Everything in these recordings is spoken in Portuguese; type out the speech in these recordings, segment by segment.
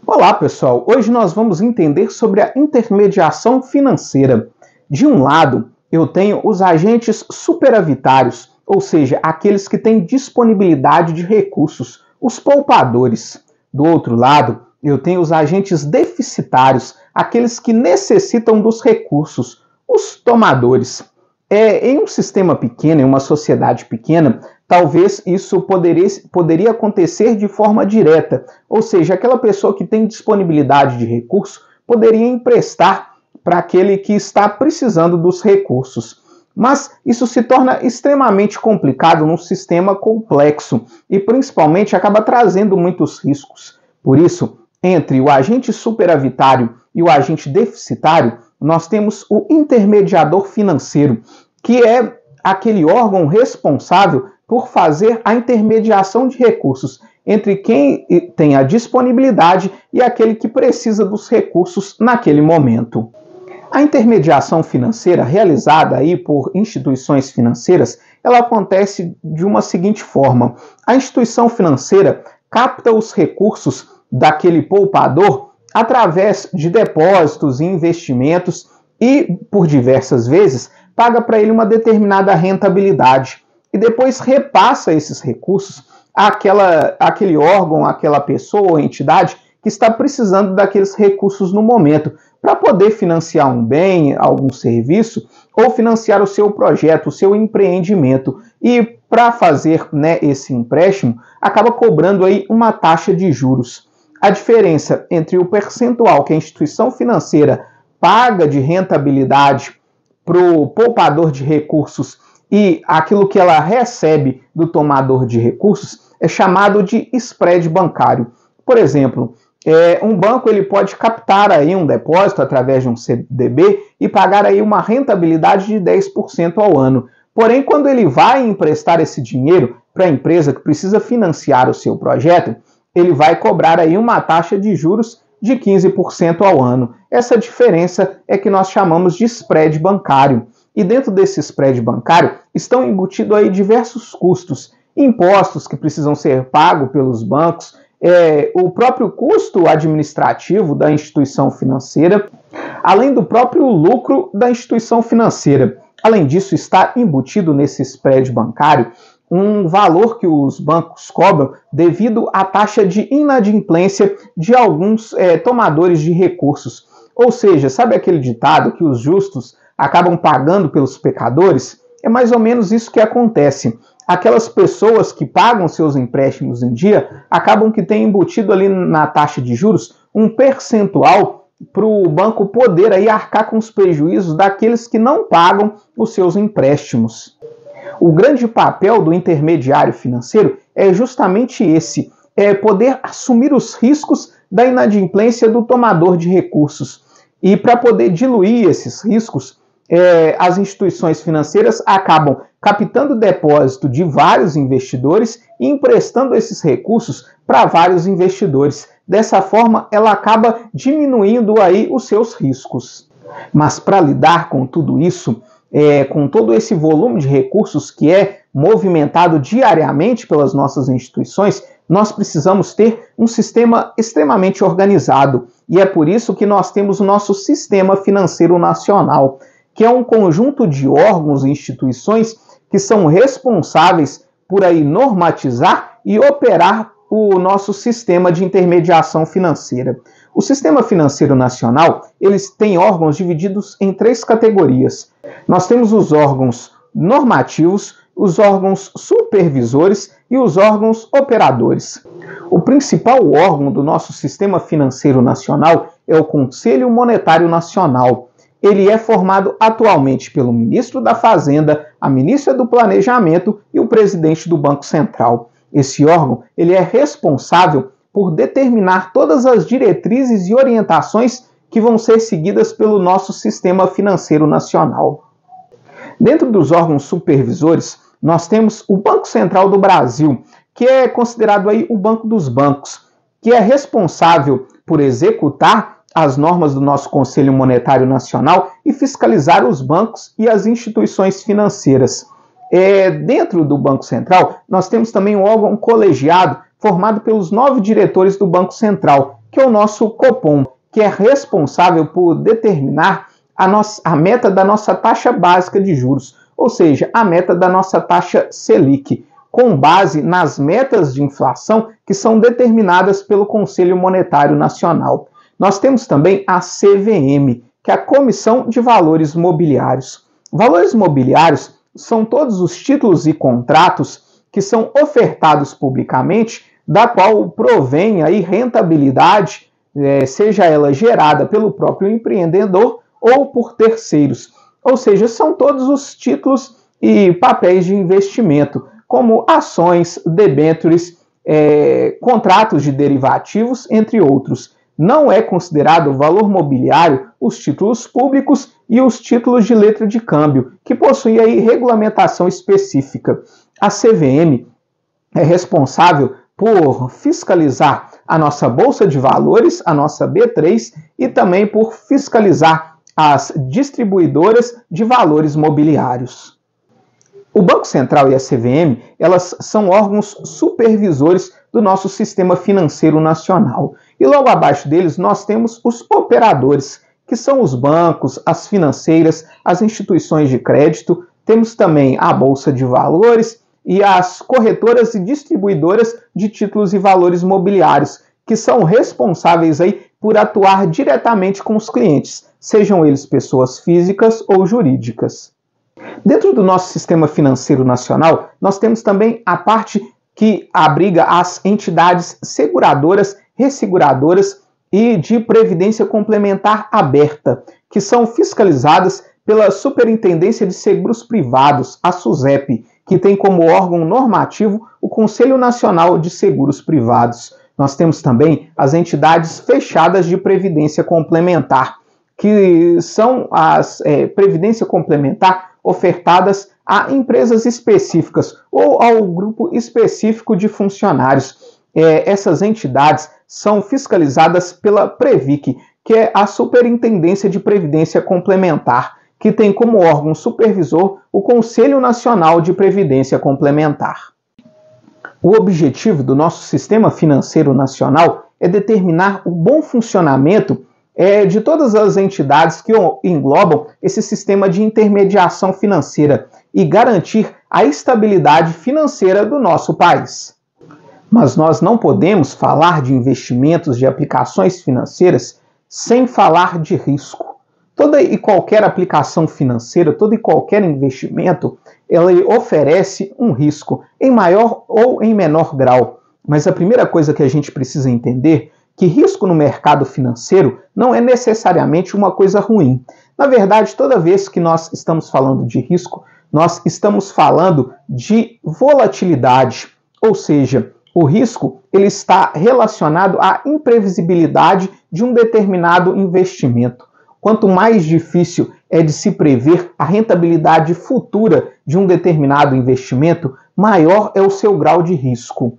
Olá, pessoal! Hoje nós vamos entender sobre a intermediação financeira. De um lado, eu tenho os agentes superavitários, ou seja, aqueles que têm disponibilidade de recursos, os poupadores. Do outro lado, eu tenho os agentes deficitários, aqueles que necessitam dos recursos, os tomadores. Em um sistema pequeno, em uma sociedade pequena, talvez isso poderia acontecer de forma direta, ou seja, aquela pessoa que tem disponibilidade de recurso poderia emprestar para aquele que está precisando dos recursos. Mas isso se torna extremamente complicado num sistema complexo e principalmente acaba trazendo muitos riscos. Por isso, entre o agente superavitário e o agente deficitário, nós temos o intermediador financeiro, que é aquele órgão responsável por fazer a intermediação de recursos entre quem tem a disponibilidade e aquele que precisa dos recursos naquele momento. A intermediação financeira realizada aí por instituições financeiras, ela acontece de uma seguinte forma: a instituição financeira capta os recursos daquele poupador através de depósitos e investimentos e, por diversas vezes, paga para ele uma determinada rentabilidade e depois repassa esses recursos àquele órgão, àquela pessoa ou entidade que está precisando daqueles recursos no momento, para poder financiar um bem, algum serviço, ou financiar o seu projeto, o seu empreendimento. E para fazer, esse empréstimo, acaba cobrando aí uma taxa de juros. A diferença entre o percentual que a instituição financeira paga de rentabilidade para o poupador de recursos e aquilo que ela recebe do tomador de recursos é chamado de spread bancário. Por exemplo, um banco ele pode captar aí um depósito através de um CDB e pagar aí uma rentabilidade de 10% ao ano. Porém, quando ele vai emprestar esse dinheiro para a empresa que precisa financiar o seu projeto, ele vai cobrar aí uma taxa de juros de 15% ao ano. Essa diferença é que nós chamamos de spread bancário. E dentro desse spread bancário estão embutidos aí diversos custos, impostos que precisam ser pagos pelos bancos, o próprio custo administrativo da instituição financeira, além do próprio lucro da instituição financeira. Além disso, está embutido nesse spread bancário um valor que os bancos cobram devido à taxa de inadimplência de alguns tomadores de recursos. Ou seja, sabe aquele ditado que os justos acabam pagando pelos pecadores? É mais ou menos isso que acontece. Aquelas pessoas que pagam seus empréstimos em dia acabam que têm embutido ali na taxa de juros um percentual para o banco poder aí arcar com os prejuízos daqueles que não pagam os seus empréstimos. O grande papel do intermediário financeiro é justamente esse, poder assumir os riscos da inadimplência do tomador de recursos. E para poder diluir esses riscos, as instituições financeiras acabam captando depósito de vários investidores e emprestando esses recursos para vários investidores. Dessa forma, ela acaba diminuindo aí os seus riscos. Mas para lidar com tudo isso, com todo esse volume de recursos que é movimentado diariamente pelas nossas instituições, nós precisamos ter um sistema extremamente organizado. E é por isso que nós temos o nosso Sistema Financeiro Nacional, que é um conjunto de órgãos e instituições que são responsáveis por aí normatizar e operar o nosso sistema de intermediação financeira. O Sistema Financeiro Nacional, eles têm órgãos divididos em 3 categorias. Nós temos os órgãos normativos, os órgãos supervisores e os órgãos operadores. O principal órgão do nosso Sistema Financeiro Nacional é o Conselho Monetário Nacional. Ele é formado atualmente pelo ministro da Fazenda, a ministra do Planejamento e o presidente do Banco Central. Esse órgão ele é responsável por determinar todas as diretrizes e orientações que vão ser seguidas pelo nosso Sistema Financeiro Nacional. Dentro dos órgãos supervisores, nós temos o Banco Central do Brasil, que é considerado aí o banco dos bancos, que é responsável por executar as normas do nosso Conselho Monetário Nacional e fiscalizar os bancos e as instituições financeiras. Dentro do Banco Central, nós temos também um órgão colegiado formado pelos 9 diretores do Banco Central, que é o nosso Copom, que é responsável por determinar a meta da nossa taxa básica de juros, ou seja, a meta da nossa taxa Selic, com base nas metas de inflação que são determinadas pelo Conselho Monetário Nacional. Nós temos também a CVM, que é a Comissão de Valores Mobiliários. Valores mobiliários são todos os títulos e contratos que são ofertados publicamente, da qual provém aí rentabilidade, seja ela gerada pelo próprio empreendedor ou por terceiros. Ou seja, são todos os títulos e papéis de investimento, como ações, debêntures, contratos de derivativos, entre outros. Não é considerado valor mobiliário os títulos públicos e os títulos de letra de câmbio, que possuem aí regulamentação específica. A CVM é responsável por fiscalizar a nossa Bolsa de Valores, a nossa B3, e também por fiscalizar as distribuidoras de valores mobiliários. O Banco Central e a CVM, elas são órgãos supervisores do nosso sistema financeiro nacional. E logo abaixo deles nós temos os operadores, que são os bancos, as financeiras, as instituições de crédito. Temos também a Bolsa de Valores e as corretoras e distribuidoras de títulos e valores mobiliários, que são responsáveis aí por atuar diretamente com os clientes, sejam eles pessoas físicas ou jurídicas. Dentro do nosso sistema financeiro nacional, nós temos também a parte que abriga as entidades seguradoras, resseguradoras e de previdência complementar aberta, que são fiscalizadas pela Superintendência de Seguros Privados, a SUSEP, que tem como órgão normativo o Conselho Nacional de Seguros Privados. Nós temos também as entidades fechadas de previdência complementar, que são as previdência complementar ofertadas a empresas específicas ou ao grupo específico de funcionários. Essas entidades são fiscalizadas pela Previc, que é a Superintendência de Previdência Complementar, que tem como órgão supervisor o Conselho Nacional de Previdência Complementar. O objetivo do nosso sistema financeiro nacional é determinar o bom funcionamento de todas as entidades que englobam esse sistema de intermediação financeira e garantir a estabilidade financeira do nosso país. Mas nós não podemos falar de investimentos, de aplicações financeiras, sem falar de risco. Toda e qualquer aplicação financeira, todo e qualquer investimento, ela oferece um risco, em maior ou em menor grau. Mas a primeira coisa que a gente precisa entender é que risco no mercado financeiro não é necessariamente uma coisa ruim. Na verdade, toda vez que nós estamos falando de risco, nós estamos falando de volatilidade, ou seja, o risco ele está relacionado à imprevisibilidade de um determinado investimento. Quanto mais difícil é de se prever a rentabilidade futura de um determinado investimento, maior é o seu grau de risco.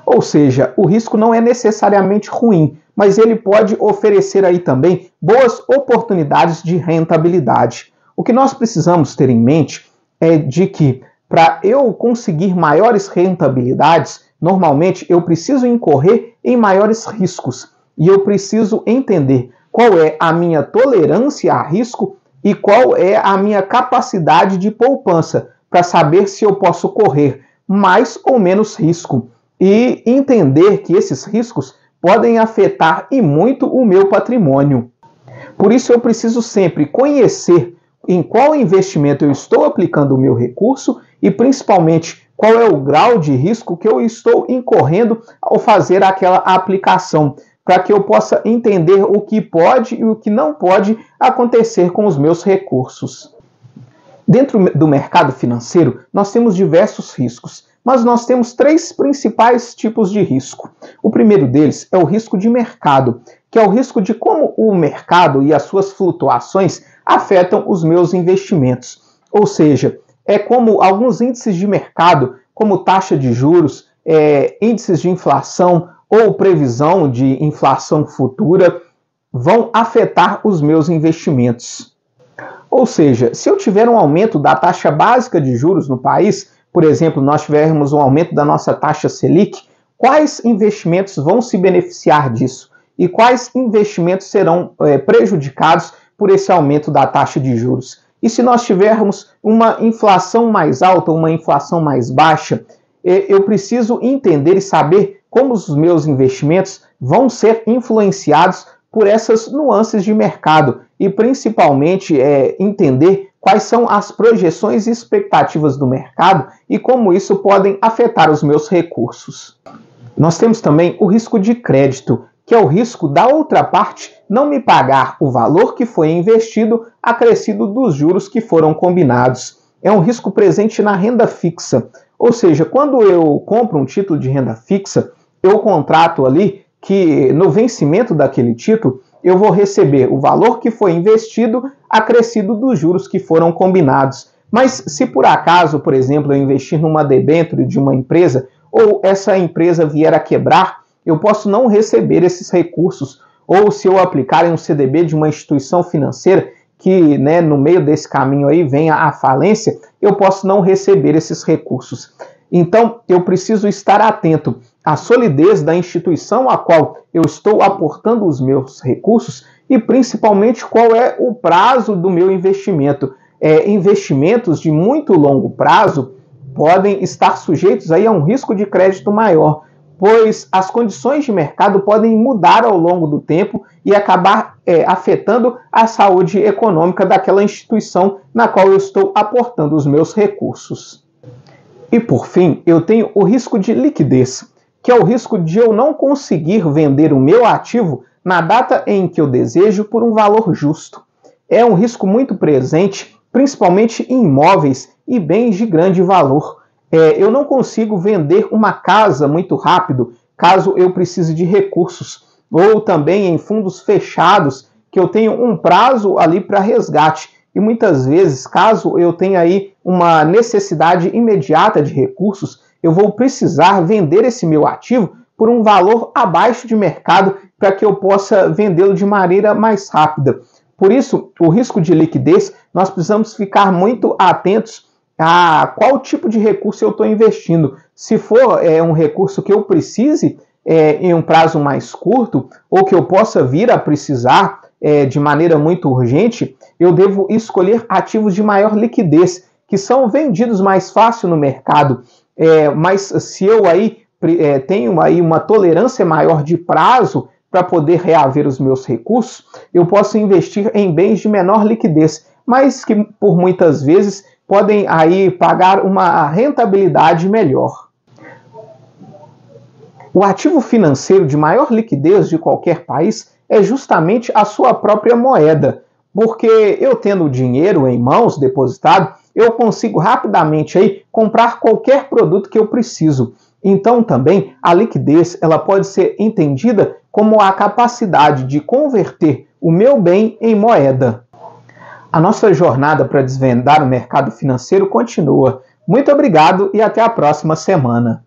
Ou seja, o risco não é necessariamente ruim, mas ele pode oferecer aí também boas oportunidades de rentabilidade. O que nós precisamos ter em mente é de que, para eu conseguir maiores rentabilidades, normalmente eu preciso incorrer em maiores riscos e eu preciso entender qual é a minha tolerância a risco e qual é a minha capacidade de poupança para saber se eu posso correr mais ou menos risco e entender que esses riscos podem afetar e muito o meu patrimônio. Por isso eu preciso sempre conhecer em qual investimento eu estou aplicando o meu recurso e principalmente qual é o grau de risco que eu estou incorrendo ao fazer aquela aplicação, para que eu possa entender o que pode e o que não pode acontecer com os meus recursos. Dentro do mercado financeiro, nós temos diversos riscos, mas nós temos três principais tipos de risco. O primeiro deles é o risco de mercado, que é o risco de como o mercado e as suas flutuações afetam os meus investimentos. Ou seja, é como alguns índices de mercado, como taxa de juros, índices de inflação ou previsão de inflação futura, vão afetar os meus investimentos. Ou seja, se eu tiver um aumento da taxa básica de juros no país, por exemplo, nós tivermos um aumento da nossa taxa Selic, quais investimentos vão se beneficiar disso? e quais investimentos serão prejudicados por esse aumento da taxa de juros. E se nós tivermos uma inflação mais alta, uma inflação mais baixa, eu preciso entender e saber como os meus investimentos vão ser influenciados por essas nuances de mercado e principalmente entender quais são as projeções e expectativas do mercado e como isso podem afetar os meus recursos. Nós temos também o risco de crédito, que é o risco da outra parte não me pagar o valor que foi investido acrescido dos juros que foram combinados. É um risco presente na renda fixa, ou seja, quando eu compro um título de renda fixa, eu contrato ali que no vencimento daquele título eu vou receber o valor que foi investido acrescido dos juros que foram combinados. Mas se por acaso, por exemplo, eu investir numa debênture de uma empresa ou essa empresa vier a quebrar, eu posso não receber esses recursos. Ou se eu aplicar em um CDB de uma instituição financeira que no meio desse caminho aí venha a falência, eu posso não receber esses recursos. Então, eu preciso estar atento à solidez da instituição a qual eu estou aportando os meus recursos e, principalmente, qual é o prazo do meu investimento. Investimentos de muito longo prazo podem estar sujeitos aí a um risco de crédito maior, pois as condições de mercado podem mudar ao longo do tempo e acabar afetando a saúde econômica daquela instituição na qual eu estou aportando os meus recursos. E por fim, eu tenho o risco de liquidez, que é o risco de eu não conseguir vender o meu ativo na data em que eu desejo por um valor justo. É um risco muito presente, principalmente em imóveis e bens de grande valor. Eu não consigo vender uma casa muito rápido, caso eu precise de recursos, ou também em fundos fechados, que eu tenho um prazo ali para resgate. E muitas vezes, caso eu tenha aí uma necessidade imediata de recursos, eu vou precisar vender esse meu ativo por um valor abaixo de mercado para que eu possa vendê-lo de maneira mais rápida. Por isso, o risco de liquidez, nós precisamos ficar muito atentos a qual tipo de recurso eu estou investindo. Se for um recurso que eu precise em um prazo mais curto, ou que eu possa vir a precisar de maneira muito urgente, eu devo escolher ativos de maior liquidez, que são vendidos mais fácil no mercado. Mas se eu tenho aí uma tolerância maior de prazo para poder reaver os meus recursos, eu posso investir em bens de menor liquidez, mas que por muitas vezes podem aí pagar uma rentabilidade melhor. O ativo financeiro de maior liquidez de qualquer país é justamente a sua própria moeda, porque eu tendo o dinheiro em mãos depositado, eu consigo rapidamente aí comprar qualquer produto que eu preciso. Então também a liquidez ela pode ser entendida como a capacidade de converter o meu bem em moeda. A nossa jornada para desvendar o mercado financeiro continua. Muito obrigado e até a próxima semana.